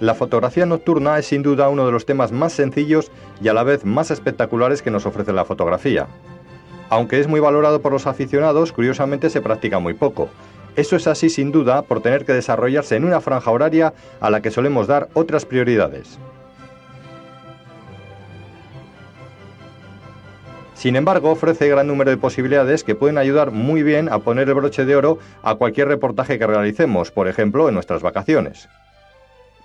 La fotografía nocturna es sin duda uno de los temas más sencillos y a la vez más espectaculares que nos ofrece la fotografía. Aunque es muy valorado por los aficionados, curiosamente se practica muy poco. Eso es así sin duda por tener que desarrollarse en una franja horaria a la que solemos dar otras prioridades. Sin embargo, ofrece gran número de posibilidades que pueden ayudar muy bien a poner el broche de oro a cualquier reportaje que realicemos, por ejemplo, en nuestras vacaciones.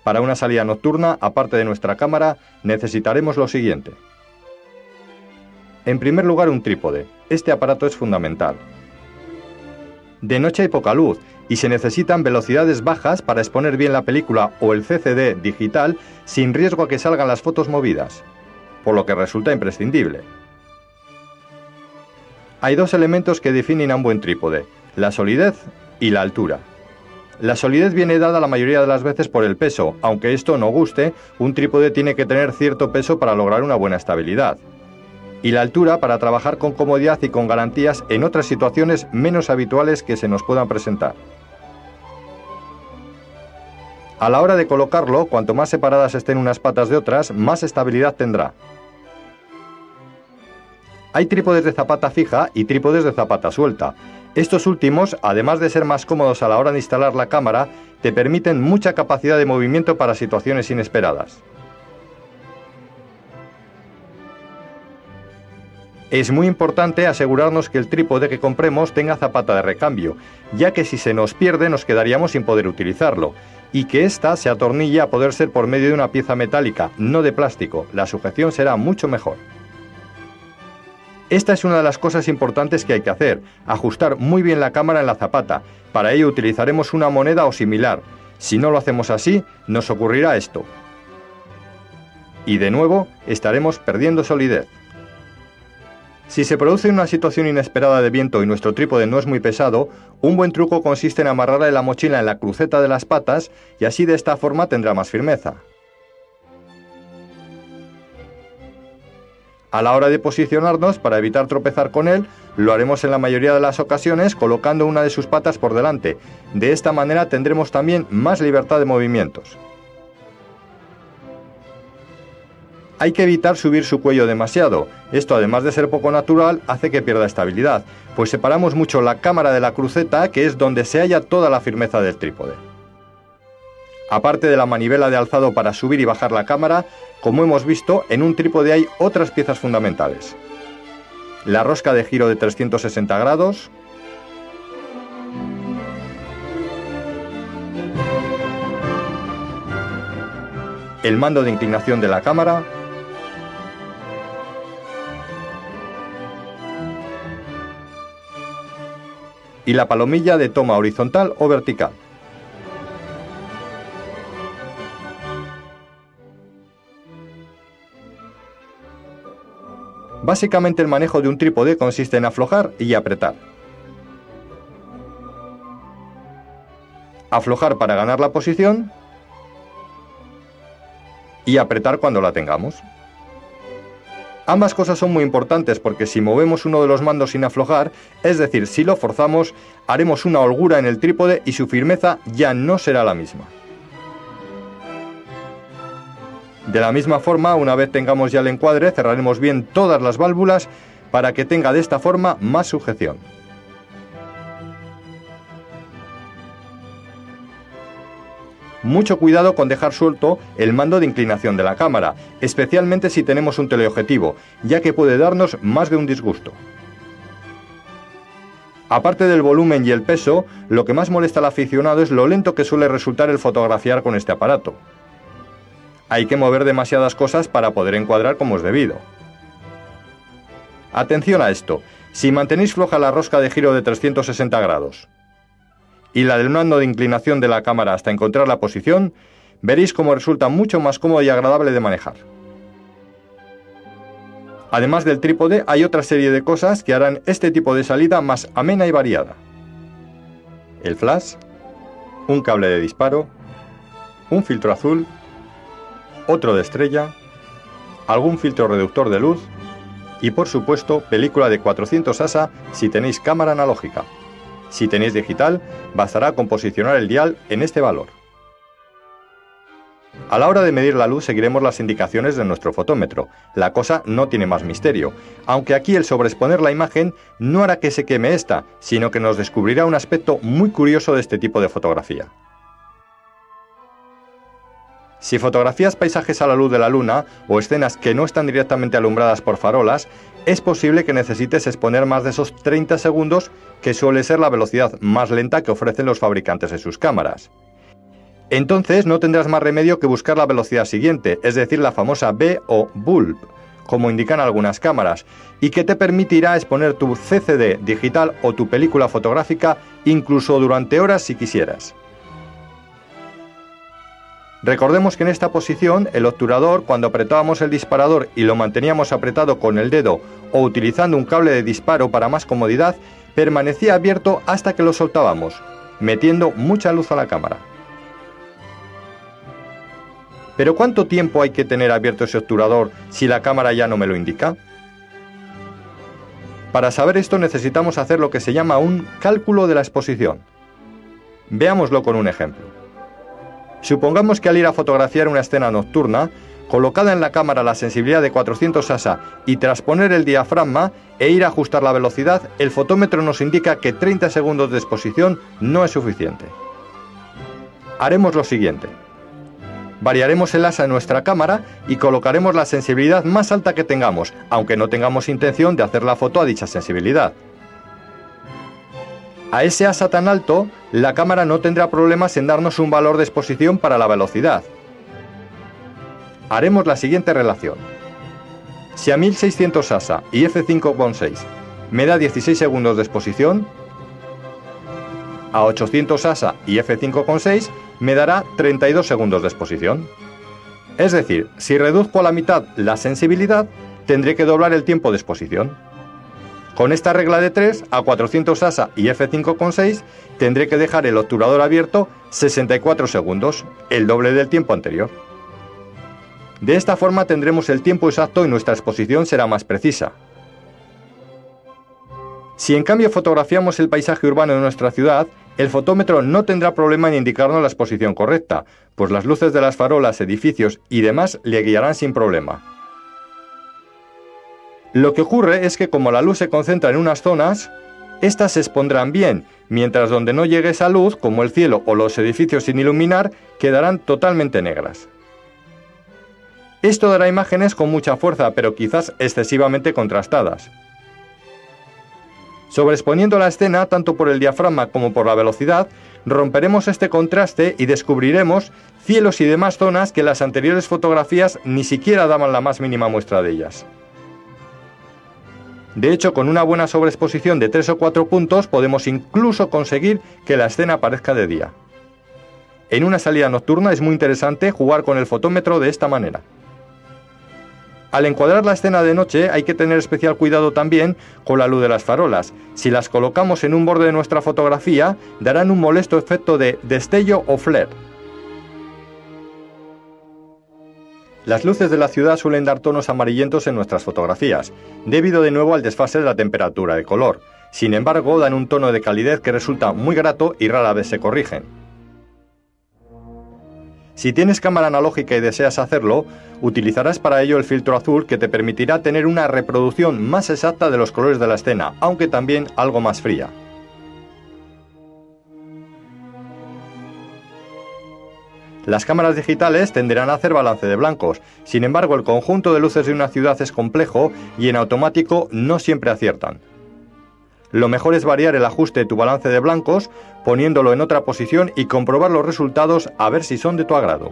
Para una salida nocturna, aparte de nuestra cámara, necesitaremos lo siguiente. En primer lugar, un trípode. Este aparato es fundamental. De noche hay poca luz y se necesitan velocidades bajas para exponer bien la película o el CCD digital sin riesgo a que salgan las fotos movidas, por lo que resulta imprescindible. Hay dos elementos que definen a un buen trípode, la solidez y la altura. La solidez viene dada la mayoría de las veces por el peso, aunque esto no guste, un trípode tiene que tener cierto peso para lograr una buena estabilidad. Y la altura para trabajar con comodidad y con garantías en otras situaciones menos habituales que se nos puedan presentar. A la hora de colocarlo, cuanto más separadas estén unas patas de otras, más estabilidad tendrá. Hay trípodes de zapata fija y trípodes de zapata suelta. Estos últimos, además de ser más cómodos a la hora de instalar la cámara, te permiten mucha capacidad de movimiento para situaciones inesperadas. Es muy importante asegurarnos que el trípode que compremos tenga zapata de recambio, ya que si se nos pierde nos quedaríamos sin poder utilizarlo, y que ésta se atornille a poder ser por medio de una pieza metálica, no de plástico. La sujeción será mucho mejor. Esta es una de las cosas importantes que hay que hacer, ajustar muy bien la cámara en la zapata. Para ello utilizaremos una moneda o similar. Si no lo hacemos así, nos ocurrirá esto. Y de nuevo, estaremos perdiendo solidez. Si se produce una situación inesperada de viento y nuestro trípode no es muy pesado, un buen truco consiste en amarrarle la mochila en la cruceta de las patas y así de esta forma tendrá más firmeza. A la hora de posicionarnos, para evitar tropezar con él, lo haremos en la mayoría de las ocasiones colocando una de sus patas por delante. De esta manera tendremos también más libertad de movimientos. Hay que evitar subir su cuello demasiado. Esto, además de ser poco natural, hace que pierda estabilidad, pues separamos mucho la cámara de la cruceta, que es donde se halla toda la firmeza del trípode. Aparte de la manivela de alzado para subir y bajar la cámara, como hemos visto, en un trípode hay otras piezas fundamentales. La rosca de giro de 360 grados, el mando de inclinación de la cámara, y la palomilla de toma horizontal o vertical. Básicamente el manejo de un trípode consiste en aflojar y apretar. Aflojar para ganar la posición y apretar cuando la tengamos. Ambas cosas son muy importantes porque si movemos uno de los mandos sin aflojar, es decir, si lo forzamos, haremos una holgura en el trípode y su firmeza ya no será la misma. De la misma forma, una vez tengamos ya el encuadre, cerraremos bien todas las válvulas para que tenga de esta forma más sujeción. Mucho cuidado con dejar suelto el mando de inclinación de la cámara, especialmente si tenemos un teleobjetivo, ya que puede darnos más de un disgusto. Aparte del volumen y el peso, lo que más molesta al aficionado es lo lento que suele resultar el fotografiar con este aparato. Hay que mover demasiadas cosas para poder encuadrar como es debido. Atención a esto, si mantenéis floja la rosca de giro de 360 grados y la del mando de inclinación de la cámara hasta encontrar la posición, veréis cómo resulta mucho más cómodo y agradable de manejar. Además del trípode, hay otra serie de cosas que harán este tipo de salida más amena y variada. El flash, un cable de disparo, un filtro azul, otro de estrella, algún filtro reductor de luz y, por supuesto, película de 400 ASA si tenéis cámara analógica. Si tenéis digital, bastará con posicionar el dial en este valor. A la hora de medir la luz seguiremos las indicaciones de nuestro fotómetro. La cosa no tiene más misterio, aunque aquí el sobreexponer la imagen no hará que se queme esta, sino que nos descubrirá un aspecto muy curioso de este tipo de fotografía. Si fotografías paisajes a la luz de la luna o escenas que no están directamente alumbradas por farolas, es posible que necesites exponer más de esos 30 segundos, que suele ser la velocidad más lenta que ofrecen los fabricantes de sus cámaras. Entonces no tendrás más remedio que buscar la velocidad siguiente, es decir, la famosa B o bulb, como indican algunas cámaras, y que te permitirá exponer tu CCD digital o tu película fotográfica incluso durante horas si quisieras. Recordemos que en esta posición el obturador, cuando apretábamos el disparador y lo manteníamos apretado con el dedo o utilizando un cable de disparo para más comodidad, permanecía abierto hasta que lo soltábamos, metiendo mucha luz a la cámara. ¿Pero cuánto tiempo hay que tener abierto ese obturador si la cámara ya no me lo indica? Para saber esto necesitamos hacer lo que se llama un cálculo de la exposición. Veámoslo con un ejemplo. Supongamos que al ir a fotografiar una escena nocturna, colocada en la cámara la sensibilidad de 400 ASA y tras poner el diafragma e ir a ajustar la velocidad, el fotómetro nos indica que 30 segundos de exposición no es suficiente. Haremos lo siguiente. Variaremos el ASA en nuestra cámara y colocaremos la sensibilidad más alta que tengamos, aunque no tengamos intención de hacer la foto a dicha sensibilidad. A ese ASA tan alto, la cámara no tendrá problemas en darnos un valor de exposición para la velocidad. Haremos la siguiente relación. Si a 1600 ASA y f5.6 me da 16 segundos de exposición, a 800 ASA y f5.6 me dará 32 segundos de exposición. Es decir, si reduzco a la mitad la sensibilidad, tendré que doblar el tiempo de exposición. Con esta regla de 3, a 400 ASA y f5.6 tendré que dejar el obturador abierto 64 segundos, el doble del tiempo anterior. De esta forma tendremos el tiempo exacto y nuestra exposición será más precisa. Si en cambio fotografiamos el paisaje urbano de nuestra ciudad, el fotómetro no tendrá problema en indicarnos la exposición correcta, pues las luces de las farolas, edificios y demás le guiarán sin problema. Lo que ocurre es que como la luz se concentra en unas zonas, estas se expondrán bien, mientras donde no llegue esa luz, como el cielo o los edificios sin iluminar, quedarán totalmente negras. Esto dará imágenes con mucha fuerza, pero quizás excesivamente contrastadas. Sobreexponiendo la escena, tanto por el diafragma como por la velocidad, romperemos este contraste y descubriremos cielos y demás zonas que las anteriores fotografías ni siquiera daban la más mínima muestra de ellas. De hecho, con una buena sobreexposición de 3 o 4 puntos podemos incluso conseguir que la escena parezca de día. En una salida nocturna es muy interesante jugar con el fotómetro de esta manera. Al encuadrar la escena de noche hay que tener especial cuidado también con la luz de las farolas. Si las colocamos en un borde de nuestra fotografía, darán un molesto efecto de destello o flare. Las luces de la ciudad suelen dar tonos amarillentos en nuestras fotografías, debido de nuevo al desfase de la temperatura de color. Sin embargo, dan un tono de calidez que resulta muy grato y rara vez se corrigen. Si tienes cámara analógica y deseas hacerlo, utilizarás para ello el filtro azul que te permitirá tener una reproducción más exacta de los colores de la escena, aunque también algo más fría. Las cámaras digitales tenderán a hacer balance de blancos, sin embargo el conjunto de luces de una ciudad es complejo y en automático no siempre aciertan. Lo mejor es variar el ajuste de tu balance de blancos, poniéndolo en otra posición y comprobar los resultados a ver si son de tu agrado.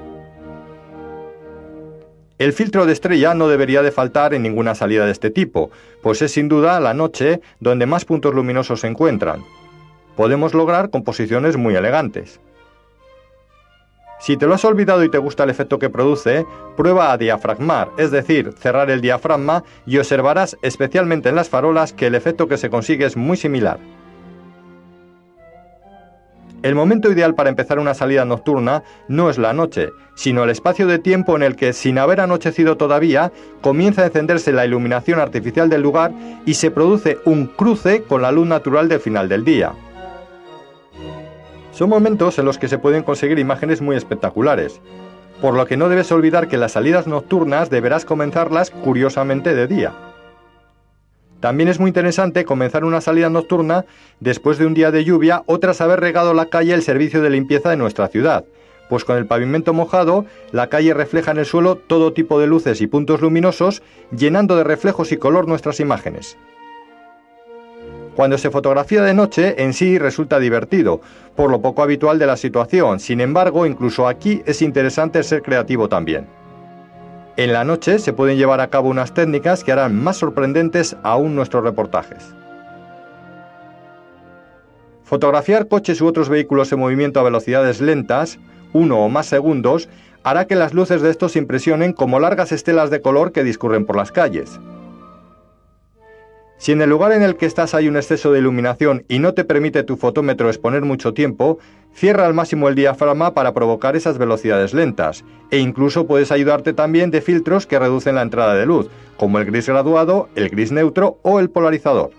El filtro de estrella no debería de faltar en ninguna salida de este tipo, pues es sin duda la noche donde más puntos luminosos se encuentran. Podemos lograr composiciones muy elegantes. Si te lo has olvidado y te gusta el efecto que produce, prueba a diafragmar, es decir, cerrar el diafragma y observarás, especialmente en las farolas, que el efecto que se consigue es muy similar. El momento ideal para empezar una salida nocturna no es la noche, sino el espacio de tiempo en el que, sin haber anochecido todavía, comienza a encenderse la iluminación artificial del lugar y se produce un cruce con la luz natural del final del día. Son momentos en los que se pueden conseguir imágenes muy espectaculares. por lo que no debes olvidar que las salidas nocturnas deberás comenzarlas curiosamente de día. También es muy interesante comenzar una salida nocturna después de un día de lluvia o tras haber regado la calle el servicio de limpieza de nuestra ciudad, pues con el pavimento mojado, la calle refleja en el suelo todo tipo de luces y puntos luminosos, llenando de reflejos y color nuestras imágenes. Cuando se fotografía de noche, en sí resulta divertido, por lo poco habitual de la situación. Sin embargo, incluso aquí es interesante ser creativo también. En la noche se pueden llevar a cabo unas técnicas que harán más sorprendentes aún nuestros reportajes. Fotografiar coches u otros vehículos en movimiento a velocidades lentas, 1 o más segundos, hará que las luces de estos se impresionen como largas estelas de color que discurren por las calles. Si en el lugar en el que estás hay un exceso de iluminación y no te permite tu fotómetro exponer mucho tiempo, cierra al máximo el diafragma para provocar esas velocidades lentas, e incluso puedes ayudarte también de filtros que reducen la entrada de luz, como el gris graduado, el gris neutro o el polarizador.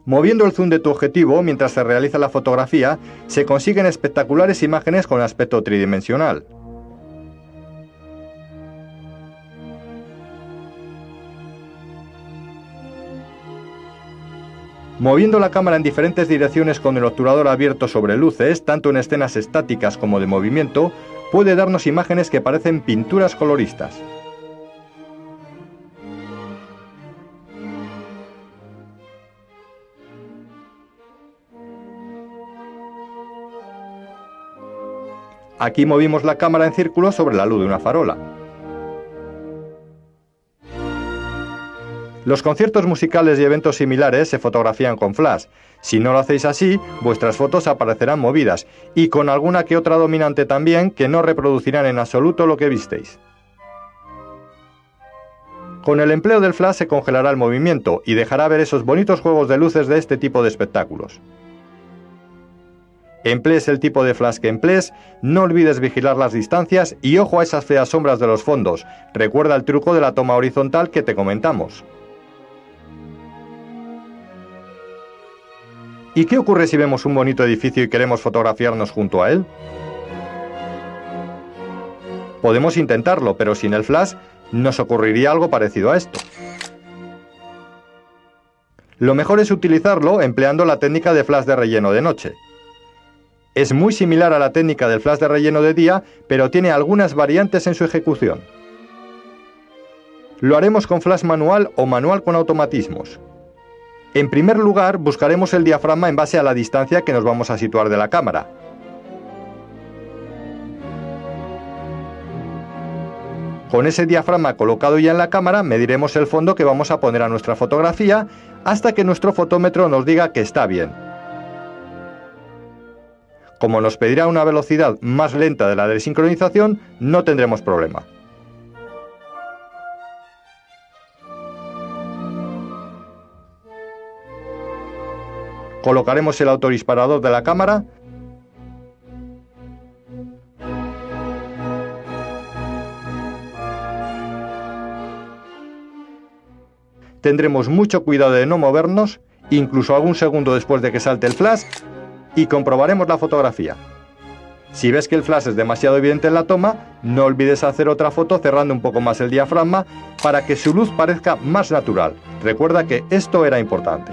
Moviendo el zoom de tu objetivo mientras se realiza la fotografía, se consiguen espectaculares imágenes con aspecto tridimensional. Moviendo la cámara en diferentes direcciones con el obturador abierto sobre luces, tanto en escenas estáticas como de movimiento, puede darnos imágenes que parecen pinturas coloristas. Aquí movimos la cámara en círculo sobre la luz de una farola. Los conciertos musicales y eventos similares se fotografían con flash. Si no lo hacéis así, vuestras fotos aparecerán movidas, y con alguna que otra dominante también, que no reproducirán en absoluto lo que visteis. Con el empleo del flash se congelará el movimiento y dejará ver esos bonitos juegos de luces de este tipo de espectáculos. Emplees el tipo de flash que emplees, no olvides vigilar las distancias y ojo a esas feas sombras de los fondos. Recuerda el truco de la toma horizontal que te comentamos. ¿Y qué ocurre si vemos un bonito edificio y queremos fotografiarnos junto a él? Podemos intentarlo, pero sin el flash nos ocurriría algo parecido a esto. Lo mejor es utilizarlo empleando la técnica de flash de relleno de noche. Es muy similar a la técnica del flash de relleno de día, pero tiene algunas variantes en su ejecución. Lo haremos con flash manual o manual con automatismos. En primer lugar, buscaremos el diafragma en base a la distancia que nos vamos a situar de la cámara. Con ese diafragma colocado ya en la cámara, mediremos el fondo que vamos a poner a nuestra fotografía hasta que nuestro fotómetro nos diga que está bien. Como nos pedirá una velocidad más lenta de la de sincronización, no tendremos problema. Colocaremos el autodisparador de la cámara . Tendremos mucho cuidado de no movernos, incluso algún segundo después de que salte el flash, y comprobaremos la fotografía. Si ves que el flash es demasiado evidente en la toma, no olvides hacer otra foto cerrando un poco más el diafragma para que su luz parezca más natural. Recuerda que esto era importante.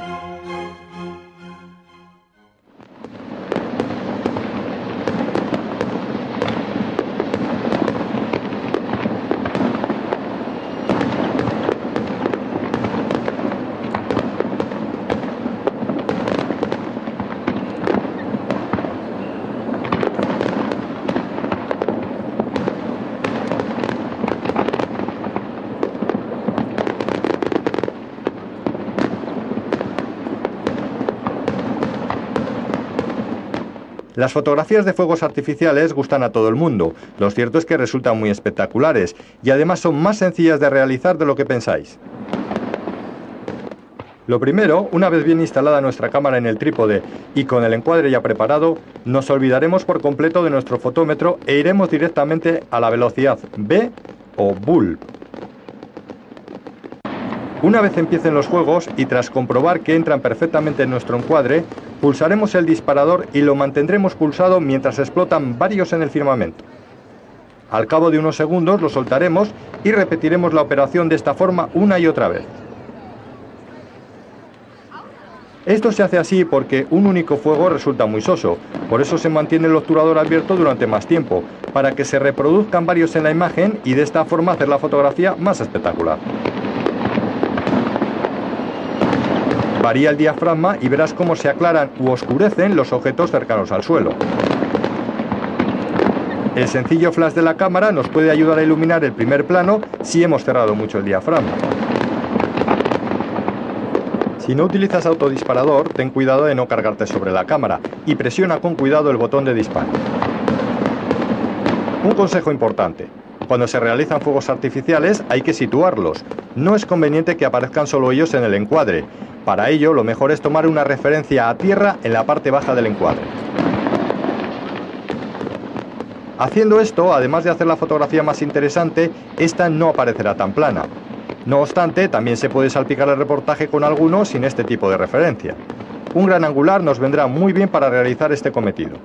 Las fotografías de fuegos artificiales gustan a todo el mundo. Lo cierto es que resultan muy espectaculares y además son más sencillas de realizar de lo que pensáis. Lo primero, una vez bien instalada nuestra cámara en el trípode y con el encuadre ya preparado, nos olvidaremos por completo de nuestro fotómetro e iremos directamente a la velocidad B o BUL. Una vez empiecen los juegos y tras comprobar que entran perfectamente en nuestro encuadre, Pulsaremos el disparador y lo mantendremos pulsado mientras explotan varios en el firmamento. Al cabo de unos segundos lo soltaremos y repetiremos la operación de esta forma una y otra vez. Esto se hace así porque un único fuego resulta muy soso, por eso se mantiene el obturador abierto durante más tiempo, para que se reproduzcan varios en la imagen y de esta forma hacer la fotografía más espectacular. Varía el diafragma y verás cómo se aclaran u oscurecen los objetos cercanos al suelo. El sencillo flash de la cámara nos puede ayudar a iluminar el primer plano si hemos cerrado mucho el diafragma. Si no utilizas autodisparador, ten cuidado de no cargarte sobre la cámara y presiona con cuidado el botón de disparo. Un consejo importante: cuando se realizan fuegos artificiales hay que situarlos. No es conveniente que aparezcan solo ellos en el encuadre. Para ello, lo mejor es tomar una referencia a tierra en la parte baja del encuadre. Haciendo esto, además de hacer la fotografía más interesante, esta no aparecerá tan plana. No obstante, también se puede salpicar el reportaje con alguno sin este tipo de referencia. Un gran angular nos vendrá muy bien para realizar este cometido.